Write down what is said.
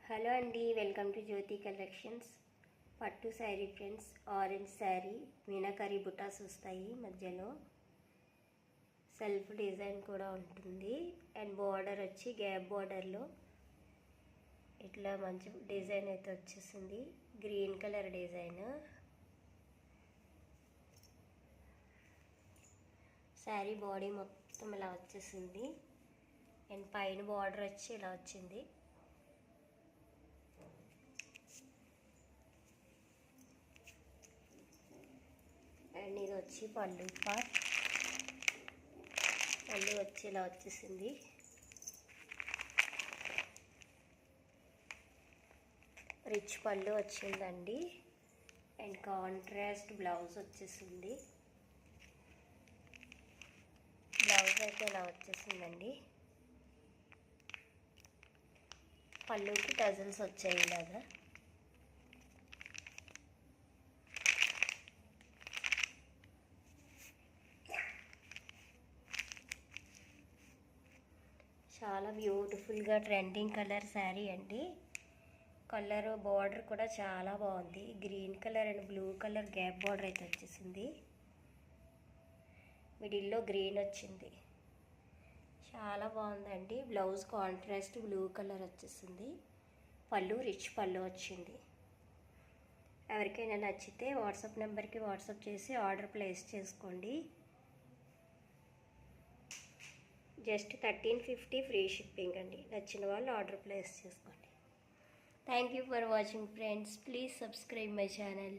Hello అండి, welcome to Jyothi collections. పట్టు sari friends, orange sari, meenakari బుటాస్ వస్తాయి. మధ్యలో సెల్ఫ్ డిజైన్ కూడా ఉంటుంది. అండ్ బార్డర్ వచ్చి గ్యాప్ బార్డర్లో ఇట్లా మంచి డిజైన్ అయితే వచ్చేసింది. Green colour design. Sari body మొత్తం ఇలా వచ్చేసింది. అండ్ పైన బార్డర్ వచ్చి ఇలా వచ్చింది. అండ్ ఇది వచ్చి పళ్ళు పార్ట్. పళ్ళు వచ్చి ఇలా వచ్చేసింది. రిచ్ పళ్ళు వచ్చిందండి. అండ్ కాంట్రాస్ట్ బ్లౌజ్ వచ్చేసింది. బ్లౌజ్ అయితే ఇలా వచ్చేసిందండి. పళ్ళుకి టజల్స్ వచ్చాయి ఇలాగా. చాలా బ్యూటిఫుల్గా ట్రెండింగ్ కలర్ శారీ అండి. కలర్ బార్డర్ కూడా చాలా బాగుంది. Green colour and blue colour gap border అయితే వచ్చేసింది. మిడిల్లో గ్రీన్ వచ్చింది. చాలా బాగుందండి. బ్లౌజ్ కాంట్రాస్ట్ బ్లూ కలర్ వచ్చేసింది. పళ్ళు రిచ్ పళ్ళు వచ్చింది. ఎవరికైనా నచ్చితే వాట్సాప్ నెంబర్కి వాట్సాప్ చేసి ఆర్డర్ ప్లేస్ చేసుకోండి. జస్ట్ 1350 ఫ్రీ షిప్పింగ్ అండి. నచ్చిన వాళ్ళు ఆర్డర్ ప్లేస్ చేసుకోండి. Thank you for watching friends. Please subscribe my channel.